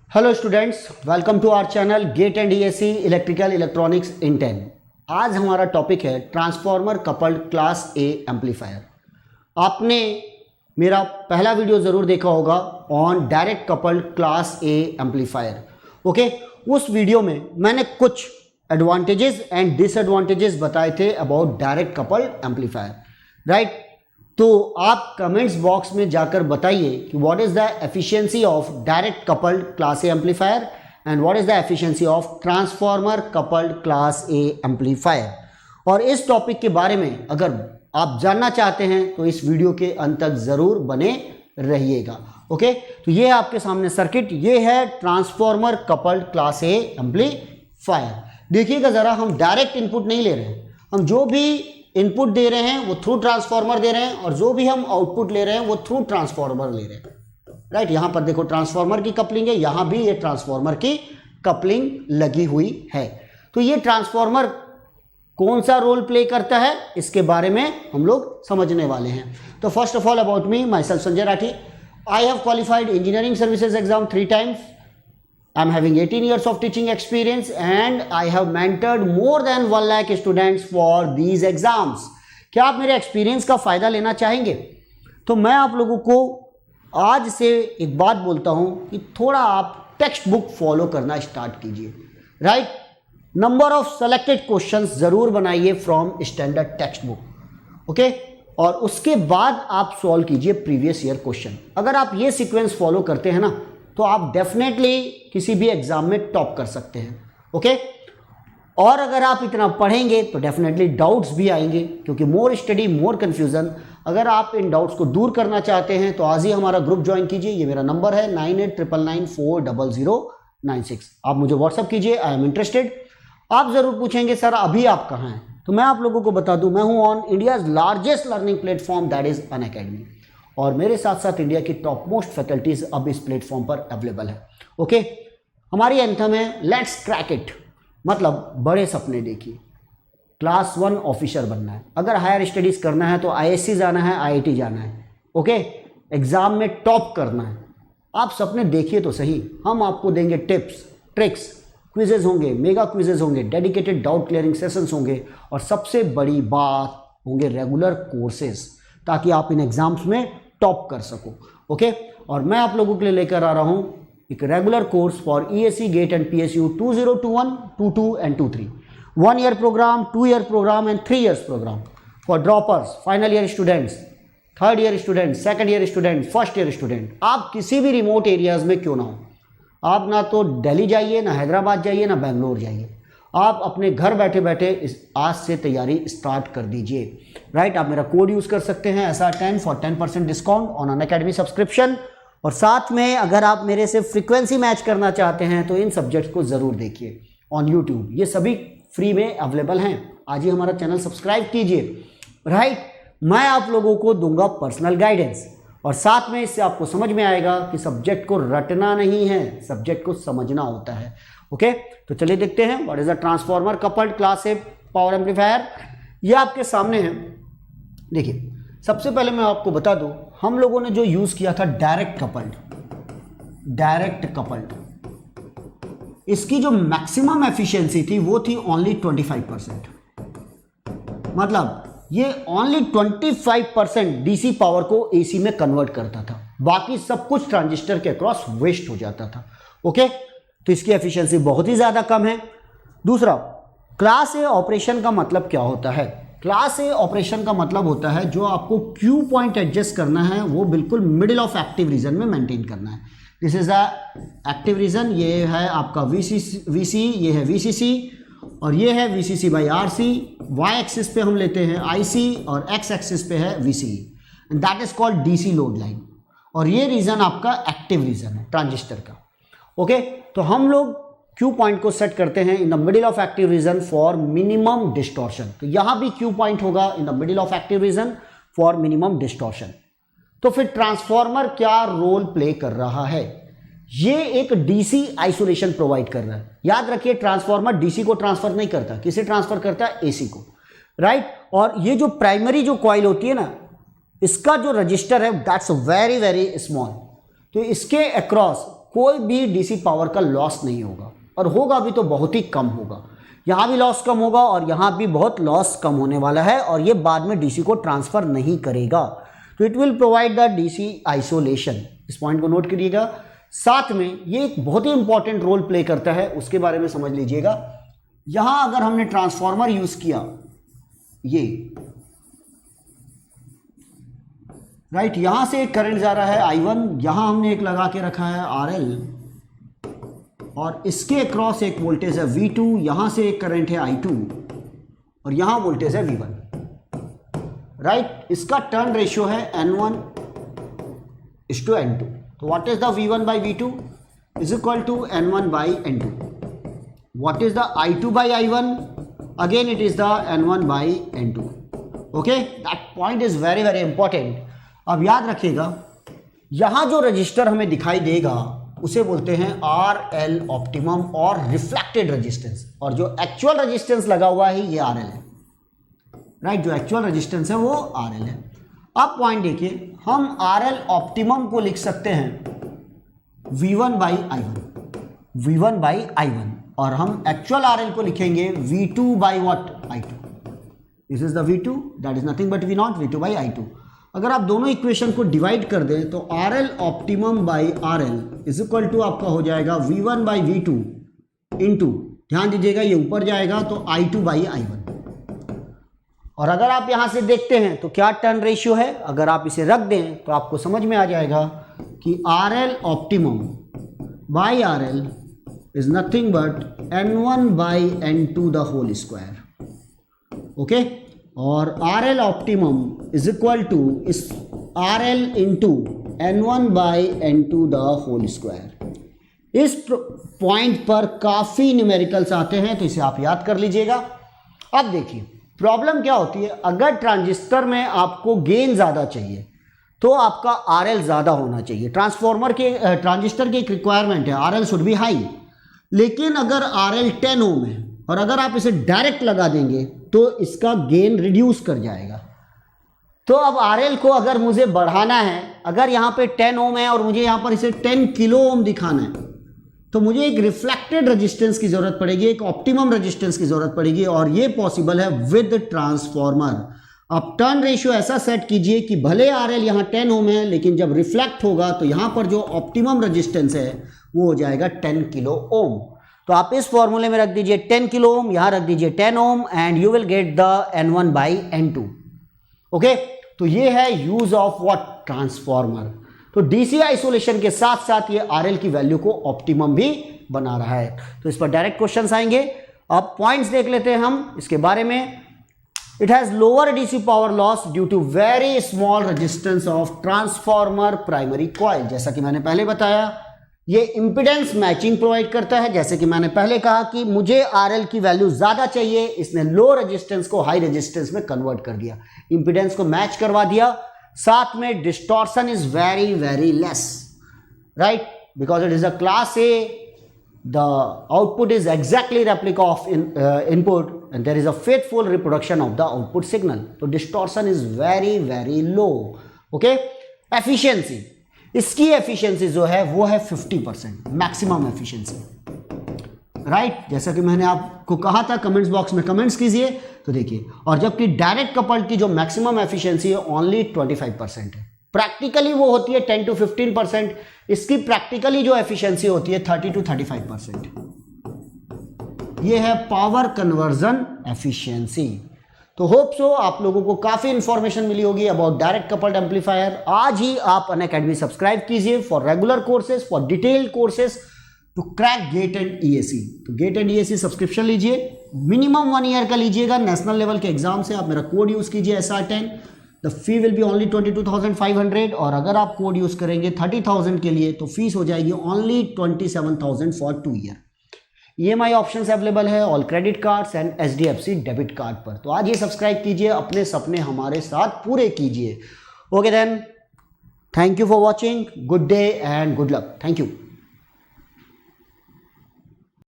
Hello students, welcome to our channel GATE and ESC electrical electronics in 10। आज हमारा topic है transformer coupled class A amplifier. आपने मेरा पहला वीडियो ज़रूर देखा होगा on direct coupled class A amplifier. Okay, उस वीडियो में मैंने कुछ एडवांटेजेस एंड डिसएडवांटेजेस बताए थे about direct coupled amplifier, right. तो आप कमेंट्स बॉक्स में जाकर बताइए कि what is the efficiency of direct coupled class A amplifier and what is the efficiency of transformer coupled class A amplifier. और इस टॉपिक के बारे में अगर आप जानना चाहते हैं तो इस वीडियो के अंत तक जरूर बने रहिएगा। ओके, तो ये है आपके सामने सर्किट, ये है transformer coupled class A amplifier. देखिएगा जरा, हम डायरेक्ट इनपुट नहीं ले रहे हैं, हम जो भी इनपुट दे रहे हैं वो थ्रू ट्रांसफॉर्मर दे रहे हैं और जो भी हम आउटपुट ले रहे हैं वो थ्रू ट्रांसफॉर्मर ले रहे हैं, राइट। यहां पर देखो ट्रांसफॉर्मर की कपलिंग है, यहां भी ये ट्रांसफॉर्मर की कपलिंग लगी हुई है। तो ये ट्रांसफॉर्मर कौन सा रोल प्ले करता है इसके बारे में हम लोग समझने वाले हैं। तो first of all about me, my self Sanjay Rathi. I have qualified engineering services exam 3 times. I'm having 18 years of teaching experience and I have mentored more than 1 lakh students for these exams. क्या आप मेरे experience का फ़ायदा लेना चाहेंगे? तो मैं आप लोगों को आज से एक बात बोलता हूं कि थोड़ा आप टेक्स्ट बुक फॉलो करना स्टार्ट कीजिए, right. Number of selected questions ज़रूर बनाइए from standard text book, okay. और उसके बाद आप सॉल्व कीजिए प्रीवियस ईयर क्वेश्चन। अगर आप ये सीक्वेंस फॉलो करते हैं ना तो आप डेफिनेटली किसी भी एग्जाम में टॉप कर सकते हैं, ओके। और अगर आप इतना पढ़ेंगे तो डेफिनेटली डाउट्स भी आएंगे, क्योंकि मोर स्टडी मोर कन्फ्यूज़न। अगर आप इन डाउट्स को दूर करना चाहते हैं तो आज ही हमारा ग्रुप ज्वाइन कीजिए। ये मेरा नंबर है 9899940096। आप मुझे व्हाट्सअप कीजिए, आई एम इंटरेस्टेड। आप ज़रूर पूछेंगे सर अभी आप कहाँ हैं, तो मैं आप लोगों को बता दूँ मैं हूँ on India's largest learning platform that is Unacademy. और मेरे साथ साथ इंडिया की टॉप मोस्ट फैकल्टीज अब इस प्लेटफॉर्म पर अवेलेबल है, ओके। हमारी एंथम है लेट्स क्रैक इट, मतलब बड़े सपने देखिए। क्लास 1 ऑफिसर बनना है, अगर हायर स्टडीज़ करना है तो आईएससी जाना है, आईआईटी जाना है, ओके। एग्ज़ाम में टॉप करना है, आप सपने देखिए तो सही। हम आपको देंगे टिप्स, ट्रिक्स, क्विजेज होंगे, मेगा क्विजेज होंगे, डेडिकेटेड डाउट क्लियरिंग सेशंस होंगे और सबसे बड़ी बात होंगे रेगुलर कोर्सेज, ताकि आप इन एग्जाम्स में टॉप कर सको, ओके। और मैं आप लोगों के लिए लेकर आ रहा हूं एक regular course for ESC GATE and PSU 2021, 22 and 23, 1 year programme, 2 year programme and 3 years programme for droppers, final year students, 3rd year student, 2nd year student, 1st year student. आप किसी भी रिमोट एरियाज में क्यों ना हो, आप ना तो दिल्ली जाइए, ना हैदराबाद जाइए, ना बेंगलोर जाइए, आप अपने घर बैठे बैठे आज से तैयारी स्टार्ट कर दीजिए, राइट। आप मेरा कोड यूज़ कर सकते हैं SR10 for 10% discount on Unacademy subscription. और साथ में अगर आप मेरे से फ्रीक्वेंसी मैच करना चाहते हैं तो इन सब्जेक्ट्स को ज़रूर देखिए ऑन यूट्यूब, ये सभी फ्री में अवेलेबल हैं। आज ही हमारा चैनल सब्सक्राइब कीजिए, राइट। मैं आप लोगों को दूंगा पर्सनल गाइडेंस और साथ में इससे आपको समझ में आएगा कि सब्जेक्ट को रटना नहीं है, सब्जेक्ट को समझना होता है, ओके। तो चलिए देखते हैं what is the transformer coupled class A power amplifier. ये आपके सामने है, देखिए। सबसे पहले मैं आपको बता दूं, हम लोगों ने जो यूज किया था डायरेक्ट कपल्ड, इसकी जो मैक्सिमम एफिशिएंसी थी वो थी ओनली 25%। मतलब ये ओनली 25% डीसी पावर को एसी में कन्वर्ट करता था, बाकी सब कुछ ट्रांजिस्टर के अक्रॉस वेस्ट हो जाता था, ओके। तो इसकी एफिशिएंसी बहुत ही ज़्यादा कम है। दूसरा, क्लास ए ऑपरेशन का मतलब क्या होता है? क्लास ए ऑपरेशन का मतलब होता है जो आपको क्यू पॉइंट एडजस्ट करना है वो बिल्कुल मिडिल ऑफ एक्टिव रीजन में मेंटेन करना है। This is the active region, ये है आपका वीसी, ये है वीसीसी और ये है VCC by RC. Y axis पे हम लेते हैं आईसी और एक्स एक्सिस पे है VCE, and that is called DC load line. और ये रीजन आपका एक्टिव रीजन है ट्रांजिस्टर का, ओके। तो हम लोग क्यू पॉइंट को सेट करते हैं in the middle of active region for minimum distortion. तो यहां भी क्यू पॉइंट होगा in the middle of active region for minimum distortion. तो फिर ट्रांसफॉर्मर क्या रोल प्ले कर रहा है? ये एक डीसी आइसोलेशन प्रोवाइड कर रहा है। याद रखिए, ट्रांसफॉर्मर डीसी को ट्रांसफर नहीं करता, किसे ट्रांसफर करता है? एसी को, राइट। और ये जो प्राइमरी जो कॉइल होती है ना, इसका जो रजिस्टर है दैट्स वेरी वेरी स्मॉल, तो इसके अक्रॉस कोई भी डीसी पावर का लॉस नहीं होगा, और होगा भी तो बहुत ही कम होगा। यहाँ भी लॉस कम होगा और यहाँ भी बहुत लॉस कम होने वाला है, और ये बाद में डीसी को ट्रांसफ़र नहीं करेगा। तो it will provide the DC isolation, इस पॉइंट को नोट करिएगा। साथ में ये एक बहुत ही इंपॉर्टेंट रोल प्ले करता है, उसके बारे में समझ लीजिएगा। यहाँ अगर हमने ट्रांसफॉर्मर यूज़ किया, ये राइट, यहाँ से एक करंट जा रहा है I1, यहाँ हमने एक लगा के रखा है RL, और इसके अक्रॉस एक वोल्टेज है V2, यहाँ से एक करंट है I2, और यहाँ वोल्टेज है V1 राइट। इसका टर्न रेशियो है N1:N2। तो what is the V1 by V2 is equal to N1 by N2। What is the I2 by I1, again it is the N1 by N2। Okay, that point is very very important. अब याद रखिएगा, यहाँ जो register हमें दिखाई देगा उसे बोलते हैं RL ऑप्टिमम और रिफ्लेक्टेड रेजिस्टेंस, और जो एक्चुअल रेजिस्टेंस लगा हुआ है ये RL है राइट, जो एक्चुअल रेजिस्टेंस है वो RL है। अब पॉइंट देखिए, हम RL ऑप्टिमम को लिख सकते हैं V1 by I1, और हम एक्चुअल RL को लिखेंगे V2 by what, I2। This is the V2, that is nothing but V2 by I2। अगर आप दोनों इक्वेशन को डिवाइड कर दें तो RL optimum by RL is equal to आपका हो जाएगा V1 by V2 इंटू, ध्यान दीजिएगा ये ऊपर जाएगा तो I2 by I1। और अगर आप यहां से देखते हैं तो क्या टर्न रेशियो है, अगर आप इसे रख दें तो आपको समझ में आ जाएगा कि RL optimum by RL is nothing but N1 by N2 the whole square. Okay, और RL optimum is equal to इस RL into N1 by N2 the whole square. इस पॉइंट पर काफ़ी न्यूमेरिकल्स आते हैं, तो इसे आप याद कर लीजिएगा। अब देखिए प्रॉब्लम क्या होती है, अगर ट्रांजिस्टर में आपको गेन ज़्यादा चाहिए तो आपका RL ज़्यादा होना चाहिए। ट्रांजिस्टर की एक रिक्वायरमेंट है RL शुड बी हाई, लेकिन अगर RL 10 ओम है और अगर आप इसे डायरेक्ट लगा देंगे तो इसका गेन रिड्यूस कर जाएगा। तो अब RL को अगर मुझे बढ़ाना है, अगर यहाँ पे 10 ओम है और मुझे यहाँ पर इसे 10 किलो ओम दिखाना है, तो मुझे एक रिफ्लेक्टेड रेजिस्टेंस की ज़रूरत पड़ेगी, एक ऑप्टिमम रेजिस्टेंस की ज़रूरत पड़ेगी, और ये पॉसिबल है विद ट्रांसफॉर्मर। अब टर्न रेशियो ऐसा सेट कीजिए कि भले RL यहाँ 10 ओम है, लेकिन जब रिफ्लेक्ट होगा तो यहाँ पर जो ऑप्टिमम रेजिस्टेंस है वो हो जाएगा 10 किलो ओम। तो आप इस फॉर्मूले में रख दीजिए 10 किलो ओम, यहाँ रख दीजिए 10 ohm, and you will get the N1 by N2। Okay, तो ये है यूज ऑफ व्हाट, ट्रांसफॉर्मर। तो डीसी आइसोलेशन के साथ साथ ये RL की वैल्यू को ऑप्टिमम भी बना रहा है। तो इस पर डायरेक्ट क्वेश्चंस आएंगे। अब पॉइंट्स देख लेते हैं हम इसके बारे में। It has lower DC power loss due to very small resistance of transformer primary coil. जैसा कि मैंने पहले बताया, ये इंपिडेंस मैचिंग प्रोवाइड करता है। जैसे कि मैंने पहले कहा कि मुझे RL की वैल्यू ज़्यादा चाहिए, इसने लो रेजिस्टेंस को हाई रेजिस्टेंस में कन्वर्ट कर दिया, इंपिडेंस को मैच करवा दिया। साथ में distortion is very very less right, because it is a class A, the output is exactly replica of input and there is a faithful reproduction of the output signal. तो distortion is very very low. okay, efficiency, इसकी efficiency जो है वो है 50% maximum efficiency right. जैसा कि मैंने आपको कहा था, कमेंट्स बॉक्स में कमेंट्स कीजिए तो देखिए। और जबकि डायरेक्ट कपल्ड की जो मैक्सिमम एफिशिएंसी है ओनली 25% है, प्रैक्टिकली वो होती है 10 to 15%। इसकी प्रैक्टिकली जो एफिशिएंसी होती है 30 to 35%। ये है पावर कन्वर्जन एफिशिएंसी। तो होप सो आप लोगों को काफ़ी इंफॉर्मेशन मिली होगी अबाउट डायरेक्ट कपल्ड एम्पलीफायर। आज ही आप अनअकैडमी सब्सक्राइब कीजिए for regular courses, for detailed courses to crack GATE and EAC। तो गेट एंड EAC सब्सक्रिप्शन लीजिए, मिनिमम 1 ईयर का लीजिएगा। नेशनल लेवल के एग्जाम से आप मेरा कोड यूज़ कीजिए SR10। The fee will be only 22,500, और अगर आप कोड यूज़ करेंगे 30,000 के लिए तो फीस हो जाएगी only 27,000 for 2 year. EMI options available है all credit cards and HDFC debit card पर। तो आज ये सब्सक्राइब कीजिए, अपने सपने हमारे साथ पूरे कीजिए। Okay then, thank you for watching, good day and good luck, thank you.